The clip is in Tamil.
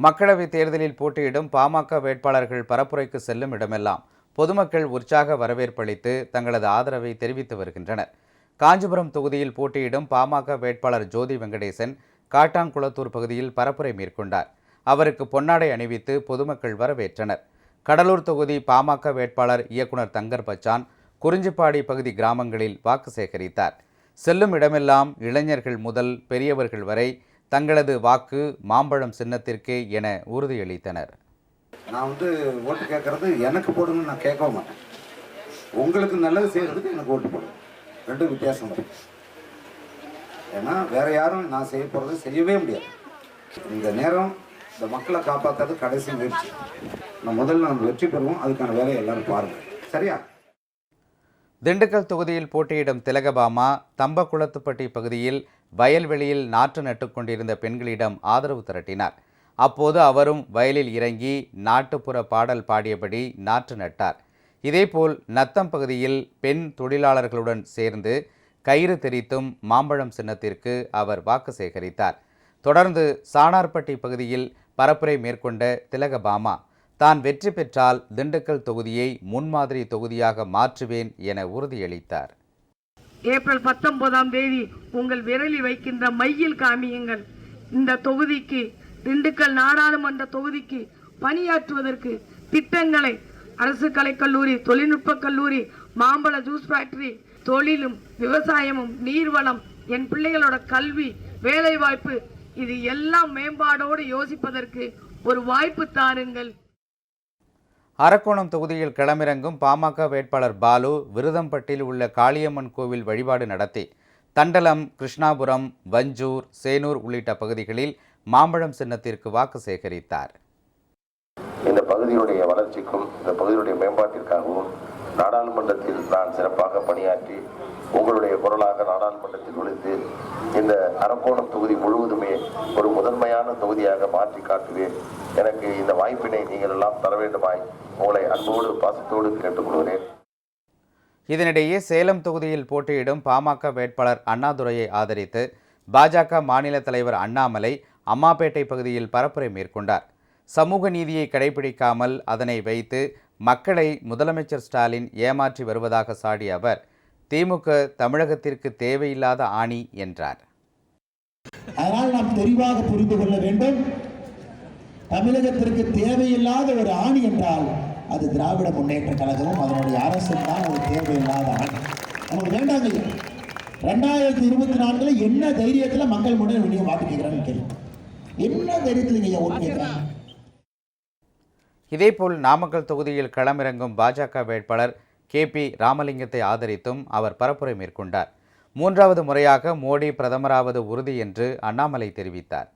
மக்களவைத் தேர்தலில் போட்டியிடும் பாமக வேட்பாளர்கள் பரப்புரைக்கு செல்லும் இடமெல்லாம் பொதுமக்கள் உற்சாக வரவேற்பளித்து தங்களது ஆதரவை தெரிவித்து வருகின்றனர். காஞ்சிபுரம் தொகுதியில் போட்டியிடும் பாமக வேட்பாளர் ஜோதி வெங்கடேசன் காட்டாங்குளத்தூர் பகுதியில் பரப்புரை மேற்கொண்டார். அவருக்கு பொன்னாடை அணிவித்து பொதுமக்கள் வரவேற்றனர். கடலூர் தொகுதி பாமக வேட்பாளர் இயக்குனர் தங்கர் பச்சான் குறிஞ்சிப்பாடி பகுதி கிராமங்களில் வாக்கு சேகரித்தார். செல்லும் இடமெல்லாம் இளைஞர்கள் முதல் பெரியவர்கள் வரை தங்களது வாக்கு மாம்பழம் சின்னத்திற்கே என உறுதியளித்தனர். நான் ஓட்டு கேட்கறது எனக்கு போடுங்கன்னு நான் கேட்க மாட்டேன். உங்களுக்கு நல்லது செய்யறதுக்கு எனக்கு ஓட்டு போடுங்க. ரெண்டும் வித்தியாசம் இருக்கு. ஏன்னா வேற யாரும் நான் செய்ய போறது செய்யவே முடியாது. இந்த நேரம் இந்த மக்களை காப்பாற்றது கடைசி முயற்சி. முதல்ல நம்ம வெற்றி பெறுவோம். அதுக்கான வேலையை எல்லாரும் பாருங்க. சரியா? திண்டுக்கல் தொகுதியில் போட்டியிடும் திலகபாமா தம்பக்குளத்துப்பட்டி பகுதியில் வயல்வெளியில் நாற்று நட்டுக் கொண்டிருந்த பெண்களிடம் ஆதரவு திரட்டினார். அப்போது அவரும் வயலில் இறங்கி நாட்டுப்புற பாடல் பாடியபடி நாற்று நட்டார். இதேபோல் நத்தம் பகுதியில் பெண் தொழிலாளர்களுடன் சேர்ந்து கயிறு தெரித்தும் மாம்பழம் சின்னத்திற்கு அவர் வாக்கு சேகரித்தார். தொடர்ந்து சாணார்பட்டி பகுதியில் பரப்புரை மேற்கொண்ட திலகபாமா தான் வெற்றி பெற்றால் திண்டுக்கல் தொகுதியை முன்மாதிரி தொகுதியாக மாற்றுவேன் என உறுதியளித்தார். ஏப்ரல் 19ஆம் தேதி உங்கள் விரலில் வைக்கின்ற மையில் காமியுங்கள். இந்த தொகுதிக்கு, திண்டுக்கல் நாடாளுமன்ற தொகுதிக்கு பணியாற்றுவதற்கு திட்டங்களை அரசு கலைக்கல்லூரி, தொழில்நுட்ப கல்லூரி, மாம்பழ ஜூஸ் ஃபேக்டரி, தொழிலும் விவசாயமும் நீர்வளம், என் பிள்ளைகளோட கல்வி, வேலைவாய்ப்பு, இது எல்லாம் மேம்பாடோடு யோசிப்பதற்கு ஒரு வாய்ப்பு தாருங்கள். அரக்கோணம் தொகுதியில் களமிறங்கும் பாமக வேட்பாளர் பாலு விருதம்பட்டியில் உள்ள காளியம்மன் கோவில் வழிபாடு நடத்தி தண்டலம், கிருஷ்ணாபுரம், வஞ்சூர், சேனூர் உள்ளிட்ட பகுதிகளில் மாம்பழம் சின்னத்திற்கு வாக்கு சேகரித்தார். இந்த பகுதியுடைய வளர்ச்சிக்கும் இந்த பகுதியுடைய மேம்பாட்டிற்காகவும் நாடாளுமன்றத்தில் நான் சிறப்பாக பணியாற்றி உங்களுடைய குரலாக நாடாளுமன்றத்தில் ஒழித்து இந்த அரக்கோணம் தொகுதி முழுவதுமே ஒரு முதன்மையான தொகுதியாக மாற்றி காட்டுவேன். எனக்கு இந்த வாய்ப்பினை நீங்கள் எல்லாம் தர வேண்டுமாய் உங்களை அன்போடு பாசத்தோடு கேட்டுக்கொள்கிறேன். இதனிடையே சேலம் தொகுதியில் போட்டியிடும் பாமக வேட்பாளர் அண்ணாதுரையை ஆதரித்து பாஜக மாநில தலைவர் அண்ணாமலை அம்மாப்பேட்டை பகுதியில் பரப்புரை மேற்கொண்டார். சமூக நீதியை கடைபிடிக்காமல் அதனை வைத்து மக்களை முதலமைச்சர் ஸ்டாலின் ஏமாற்றி வருவதாக சாடிய அவர், திமுக தமிழகத்திற்கு தேவையில்லாத ஆணி என்றார். அதனால் நாம் தெளிவாக புரிந்து கொள்ள வேண்டும். தமிழகத்திற்கு தேவையில்லாத ஒரு ஆணி என்றால் அது திராவிட முன்னேற்ற கழகமும் அதனுடைய அரசும் தான் ஒரு தேவையில்லாத ஆணி. நமக்கு வேண்டாங்க. 2024 என்ன தைரியத்தில் மக்கள் முன்னே வெளியே வாக்கு கேட்கிறான்னு கேள்வி. என்ன தைரியத்தில் நீங்க ஓட்டு கேட்கிறாங்க? இதேபோல் நாமக்கல் தொகுதியில் களமிறங்கும் பாஜக வேட்பாளர் KP ராமலிங்கத்தை ஆதரித்தும் அவர் பரப்புரை மேற்கொண்டார். 3வது முறையாக மோடி பிரதமராவது உறுதி என்று அண்ணாமலை தெரிவித்தார்.